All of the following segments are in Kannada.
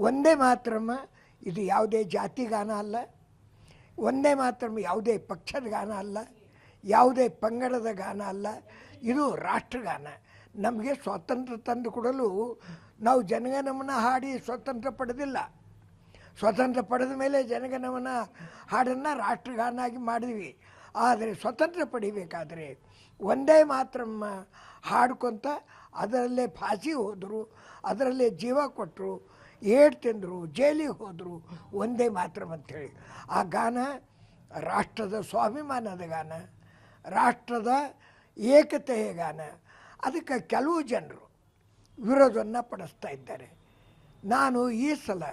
ಒಂದೇ ಮಾತರಂ ಇದು ಯಾವುದೇ ಜಾತಿ ಗಾನ ಅಲ್ಲ, ಒಂದೇ ಮಾತರಂ ಯಾವುದೇ ಪಕ್ಷದ ಗಾನ ಅಲ್ಲ, ಯಾವುದೇ ಪಂಗಡದ ಗಾನ ಅಲ್ಲ, ಇದು ರಾಷ್ಟ್ರಗಾನ. ನಮಗೆ ಸ್ವಾತಂತ್ರ್ಯ ತಂದು ಕೊಡಲು ನಾವು ಜನಗಣಮನ ಹಾಡಿ ಸ್ವಾತಂತ್ರ್ಯ ಪಡೆದಿಲ್ಲ. ಸ್ವಾತಂತ್ರ್ಯ ಪಡೆದ ಮೇಲೆ ಜನಗಣಮನ ಹಾಡನ್ನು ರಾಷ್ಟ್ರಗಾನ ಆಗಿ ಮಾಡಿದ್ವಿ. ಆದರೆ ಸ್ವತಂತ್ರ ಪಡಿಬೇಕಾದರೆ ಒಂದೇ ಮಾತರಂ ಹಾಡ್ಕೊತ ಅದರಲ್ಲೇ ಫಾಸಿ ಹೋದರು, ಅದರಲ್ಲೇ ಜೀವ ಕೊಟ್ಟರು, ಏಟು ತಿಂದರು, ಜೈಲಿಗೆ ಹೋದರು, ಒಂದೇ ಮಾತರಂ ಅಂಥೇಳಿ. ಆ ಗಾನ ರಾಷ್ಟ್ರದ ಸ್ವಾಭಿಮಾನದ ಗಾನ, ರಾಷ್ಟ್ರದ ಏಕತೆಯ ಗಾನ. ಅದಕ್ಕೆ ಕೆಲವು ಜನರು ವಿರೋಧವನ್ನು ಪಡಿಸ್ತಾ ಇದ್ದಾರೆ. ನಾನು ಈ ಸಲ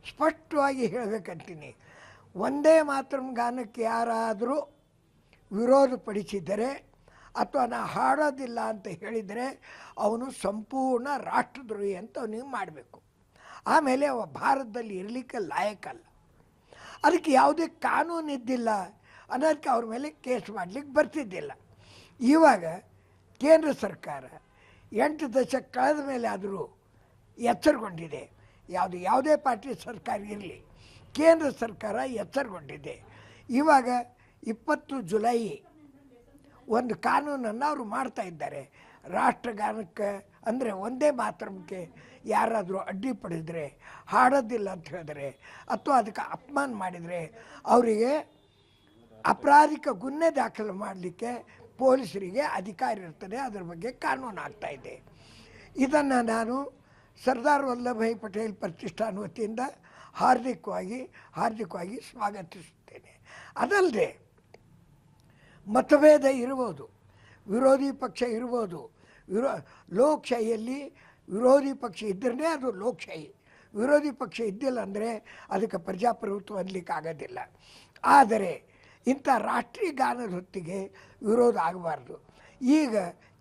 ಸ್ಪಷ್ಟವಾಗಿ ಹೇಳಬೇಕಂತೀನಿ, ಒಂದೇ ಮಾತರಂ ಗಾನಕ್ಕೆ ಯಾರಾದರೂ ವಿರೋಧ ಪಡಿಸಿದರೆ ಅಥವಾ ನಾ ಹಾಡೋದಿಲ್ಲ ಅಂತ ಹೇಳಿದರೆ ಅವನು ಸಂಪೂರ್ಣ ರಾಷ್ಟ್ರದ್ರೋಹಿ ಅಂತ ಅವನಿಗೆ ಮಾಡಬೇಕು. ಆಮೇಲೆ ಅವ ಭಾರತದಲ್ಲಿ ಇರಲಿಕ್ಕೆ ಲಾಯಕಲ್ಲ. ಅದಕ್ಕೆ ಯಾವುದೇ ಕಾನೂನು ಇದ್ದಿಲ್ಲ ಅನ್ನೋದಕ್ಕೆ ಅವ್ರ ಮೇಲೆ ಕೇಸ್ ಮಾಡಲಿಕ್ಕೆ ಬರ್ತಿದ್ದಿಲ್ಲ. ಇವಾಗ ಕೇಂದ್ರ ಸರ್ಕಾರ 8 ದಶಕ ಕಳೆದ ಮೇಲೆ ಆದರೂ ಎಚ್ಚರಗೊಂಡಿದೆ. ಯಾವುದೇ ಪಾರ್ಟಿ ಸರ್ಕಾರ ಇರಲಿ, ಕೇಂದ್ರ ಸರ್ಕಾರ ಎಚ್ಚರಗೊಂಡಿದೆ. ಇವಾಗ 20 ಜುಲೈ ಒಂದು ಕಾನೂನನ್ನು ಅವರು ಮಾಡ್ತಾ ಇದ್ದಾರೆ. ರಾಷ್ಟ್ರಗಾನಕ್ಕೆ ಅಂದರೆ ಒಂದೇ ಮಾತರಂಕ್ಕೆ ಯಾರಾದರೂ ಅಡ್ಡಿಪಡಿದ್ರೆ, ಹಾಡೋದಿಲ್ಲ ಅಂತ ಹೇಳಿದ್ರೆ ಅಥವಾ ಅದಕ್ಕೆ ಅಪಮಾನ ಮಾಡಿದರೆ ಅವರಿಗೆ ಅಪರಾಧಿಕ ಗುನ್ನೆ ದಾಖಲು ಮಾಡಲಿಕ್ಕೆ ಪೊಲೀಸರಿಗೆ ಅಧಿಕಾರ ಇರ್ತದೆ. ಅದರ ಬಗ್ಗೆ ಕಾನೂನು ಆಗ್ತಾಯಿದೆ. ಇದನ್ನು ನಾನು ಸರ್ದಾರ್ ವಲ್ಲಭಭಾಯಿ ಪಟೇಲ್ ಪ್ರತಿಷ್ಠಾನ ವತಿಯಿಂದ ಹಾರ್ದಿಕವಾಗಿ ಸ್ವಾಗತಿಸುತ್ತೇನೆ. ಅದಲ್ಲದೆ ಮತಭೇದ ಇರ್ಬೋದು, ವಿರೋಧಿ ಪಕ್ಷ ಇರ್ಬೋದು. ಲೋಕಶಾಹಿಯಲ್ಲಿ ವಿರೋಧಿ ಪಕ್ಷ ಇದ್ದರೆ ಅದು ಲೋಕಶಾಹಿ. ವಿರೋಧಿ ಪಕ್ಷ ಇದ್ದಿಲ್ಲ ಅಂದರೆ ಅದಕ್ಕೆ ಪ್ರಜಾಪ್ರಭುತ್ವ ಅನ್ನಲಿಕ್ಕೆ ಆಗೋದಿಲ್ಲ. ಆದರೆ ಇಂಥ ರಾಷ್ಟ್ರೀಯ ಗಾನದ ಹೊತ್ತಿಗೆ ವಿರೋಧ ಆಗಬಾರ್ದು. ಈಗ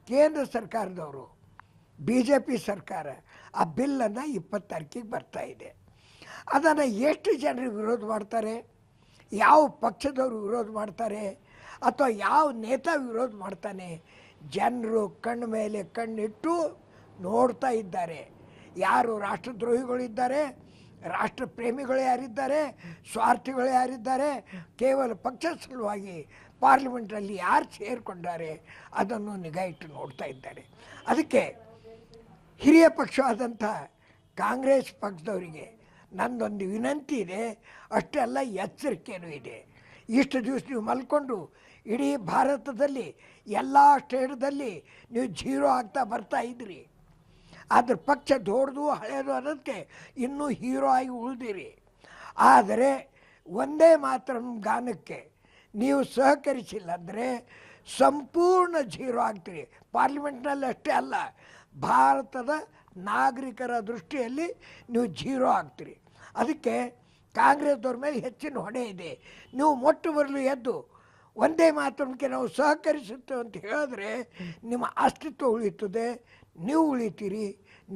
ಕೇಂದ್ರ ಸರ್ಕಾರದವರು BJP ಸರ್ಕಾರ ಆ ಬಿಲ್ಲನ್ನು 20 ತಾರೀಕಿಗೆ ಬರ್ತಾಯಿದೆ. ಅದನ್ನು ಎಷ್ಟು ಜನರು ವಿರೋಧ ಮಾಡ್ತಾರೆ, ಯಾವ ಪಕ್ಷದವರು ವಿರೋಧ ಮಾಡ್ತಾರೆ ಅಥವಾ ಯಾವ ನೇತಾ ವಿರೋಧ ಮಾಡ್ತಾನೆ, ಜನರು ಕಣ್ಣು ಮೇಲೆ ಕಣ್ಣಿಟ್ಟು ನೋಡ್ತಾ ಇದ್ದಾರೆ. ಯಾರು ರಾಷ್ಟ್ರದ್ರೋಹಿಗಳಿದ್ದಾರೆ, ರಾಷ್ಟ್ರ ಪ್ರೇಮಿಗಳು ಯಾರಿದ್ದಾರೆ, ಸ್ವಾರ್ಥಿಗಳು ಯಾರಿದ್ದಾರೆ, ಕೇವಲ ಪಕ್ಷ ಸಲುವಾಗಿ ಪಾರ್ಲಿಮೆಂಟ್ರಲ್ಲಿ ಯಾರು ಸೇರಿಕೊಂಡಾರೆ ಅದನ್ನು ನಿಗಾ ಇಟ್ಟು ನೋಡ್ತಾ ಇದ್ದಾರೆ. ಅದಕ್ಕೆ ಹಿರಿಯ ಪಕ್ಷವಾದಂಥ ಕಾಂಗ್ರೆಸ್ ಪಕ್ಷದವರಿಗೆ ನನ್ನದೊಂದು ವಿನಂತಿ ಇದೆ, ಅಷ್ಟೇ ಅಲ್ಲ ಎಚ್ಚರಿಕೆಯೂ ಇದೆ. ಇಷ್ಟು ದಿವಸ ನೀವು ಮಲ್ಕೊಂಡು ಇಡೀ ಭಾರತದಲ್ಲಿ ಎಲ್ಲ ಸ್ಟೇಟ್ದಲ್ಲಿ ನೀವು 0 ಆಗ್ತಾ ಬರ್ತಾ ಇದ್ರಿ. ಅದ್ರ ಪಕ್ಷ ದೊಡ್ಡದು ಹಳೆಯದು ಅನ್ನೋದಕ್ಕೆ ಇನ್ನೂ ಹೀರೋ ಆಗಿ ಉಳಿದಿರಿ. ಆದರೆ ಒಂದೇ ಮಾತರಂ ಗಾನಕ್ಕೆ ನೀವು ಸಹಕರಿಸಿಲ್ಲ ಅಂದರೆ ಸಂಪೂರ್ಣ 0 ಆಗ್ತೀರಿ. ಪಾರ್ಲಿಮೆಂಟ್ನಲ್ಲಿ ಅಷ್ಟೇ ಅಲ್ಲ, ಭಾರತದ ನಾಗರಿಕರ ದೃಷ್ಟಿಯಲ್ಲಿ ನೀವು 0 ಆಗ್ತೀರಿ. ಅದಕ್ಕೆ ಕಾಂಗ್ರೆಸ್ದವ್ರ ಮೇಲೆ ಹೆಚ್ಚಿನ ಹೊಣೆ ಇದೆ. ನೀವು ಮೊಟ್ಟ ಬರಲು ಎದ್ದು ಒಂದೇ ಮಾತರಕ್ಕೆ ನಾವು ಸಹಕರಿಸುತ್ತೇವೆ ಅಂತ ಹೇಳಿದ್ರೆ ನಿಮ್ಮ ಅಸ್ತಿತ್ವ ಉಳಿಯುತ್ತದೆ, ನೀವು ಉಳಿತೀರಿ,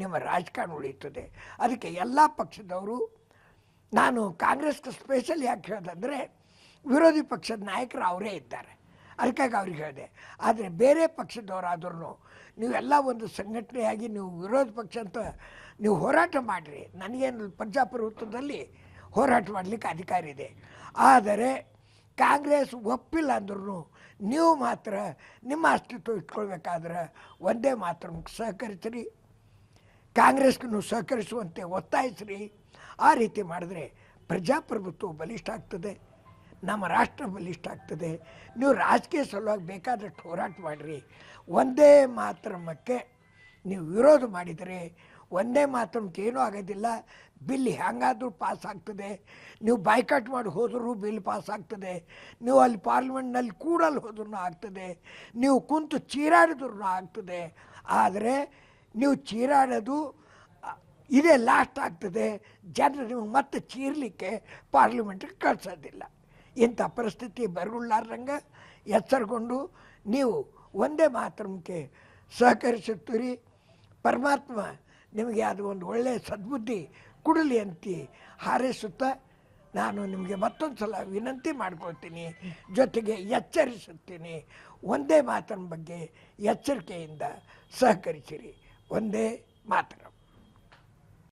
ನಿಮ್ಮ ರಾಜಕಾರಣ ಉಳಿಯುತ್ತದೆ. ಅದಕ್ಕೆ ಎಲ್ಲ ಪಕ್ಷದವರು, ನಾನು ಕಾಂಗ್ರೆಸ್ಗೆ ಸ್ಪೆಷಲ್ ಯಾಕೆ ಹೇಳಿದಂದರೆ ವಿರೋಧಿ ಪಕ್ಷದ ನಾಯಕರು ಅವರೇ ಇದ್ದಾರೆ, ಅದಕ್ಕಾಗಿ ಅವ್ರಿಗೆ ಹೇಳಿದೆ. ಆದರೆ ಬೇರೆ ಪಕ್ಷದವರಾದ್ರೂ ನೀವೆಲ್ಲ ಒಂದು ಸಂಘಟನೆಯಾಗಿ ನೀವು ವಿರೋಧ ಪಕ್ಷ ಅಂತ ನೀವು ಹೋರಾಟ ಮಾಡಿರಿ. ನನಗೇನು ಪ್ರಜಾಪ್ರಭುತ್ವದಲ್ಲಿ ಹೋರಾಟ ಮಾಡಲಿಕ್ಕೆ ಅಧಿಕಾರ ಇದೆ. ಆದರೆ ಕಾಂಗ್ರೆಸ್ ಒಪ್ಪಿಲ್ಲ ಅಂದ್ರೂ ನೀವು ಮಾತ್ರ ನಿಮ್ಮ ಅಸ್ತಿತ್ವ ಇಟ್ಕೊಳ್ಬೇಕಾದ್ರೆ ಒಂದೇ ಮಾತ್ರ ಸಹಕರಿಸಿರಿ, ಕಾಂಗ್ರೆಸ್ಗೂ ನೀವು ಸಹಕರಿಸುವಂತೆ ಒತ್ತಾಯಿಸ್ರಿ. ಆ ರೀತಿ ಮಾಡಿದ್ರೆ ಪ್ರಜಾಪ್ರಭುತ್ವ ಬಲಿಷ್ಠ ಆಗ್ತದೆ, ನಮ್ಮ ರಾಷ್ಟ್ರ ಬಲಿಷ್ಠ ಆಗ್ತದೆ. ನೀವು ರಾಜಕೀಯ ಸಲುವಾಗಿ ಬೇಕಾದಷ್ಟು ಹೋರಾಟ ಮಾಡಿರಿ. ಒಂದೇ ಮಾತರಮಕ್ಕೆ ನೀವು ವಿರೋಧ ಮಾಡಿದರೆ ಒಂದೇ ಮಾತರಮಕ್ಕೆ ಏನೂ ಆಗೋದಿಲ್ಲ. ಬಿಲ್ ಹೆಂಗಾದರೂ ಪಾಸ್ ಆಗ್ತದೆ. ನೀವು ಬಾಯ್ಕಾಟ್ ಮಾಡಿ ಹೋದರೂ ಬಿಲ್ ಪಾಸ್ ಆಗ್ತದೆ. ನೀವು ಅಲ್ಲಿ ಪಾರ್ಲಿಮೆಂಟ್ನಲ್ಲಿ ಕೂಡಲು ಹೋದ್ರೂ ಆಗ್ತದೆ. ನೀವು ಕುಂತು ಚೀರಾಡಿದ್ರೂ ಆಗ್ತದೆ. ಆದರೆ ನೀವು ಚೀರಾಡೋದು ಇದೇ ಲಾಸ್ಟ್ ಆಗ್ತದೆ. ಜನರು ನೀವು ಮತ್ತೆ ಚೀರಲಿಕ್ಕೆ ಪಾರ್ಲಿಮೆಂಟಿಗೆ ಕಳಿಸೋದಿಲ್ಲ. ಇಂಥ ಪರಿಸ್ಥಿತಿ ಬರಲಾರ್ದಂಗೆ ಎಚ್ಚರಗೊಂಡು ನೀವು ಒಂದೇ ಮಾತರಮಕ್ಕೆ ಸಹಕರಿಸುತ್ತೀರಿ. ಪರಮಾತ್ಮ ನಿಮಗೆ ಅದು ಒಂದು ಒಳ್ಳೆಯ ಸದ್ಬುದ್ಧಿ ಕೊಡಲಿ ಅಂತ ಹಾರೈಸುತ್ತಾ ನಾನು ನಿಮಗೆ ಮತ್ತೊಂದು ಸಲ ವಿನಂತಿ ಮಾಡ್ಕೊಳ್ತೀನಿ, ಜೊತೆಗೆ ಎಚ್ಚರಿಸುತ್ತೀನಿ. ಒಂದೇ ಮಾತರಂ ಬಗ್ಗೆ ಎಚ್ಚರಿಕೆಯಿಂದ ಸಹಕರಿಸಿರಿ. ಒಂದೇ ಮಾತರಂ.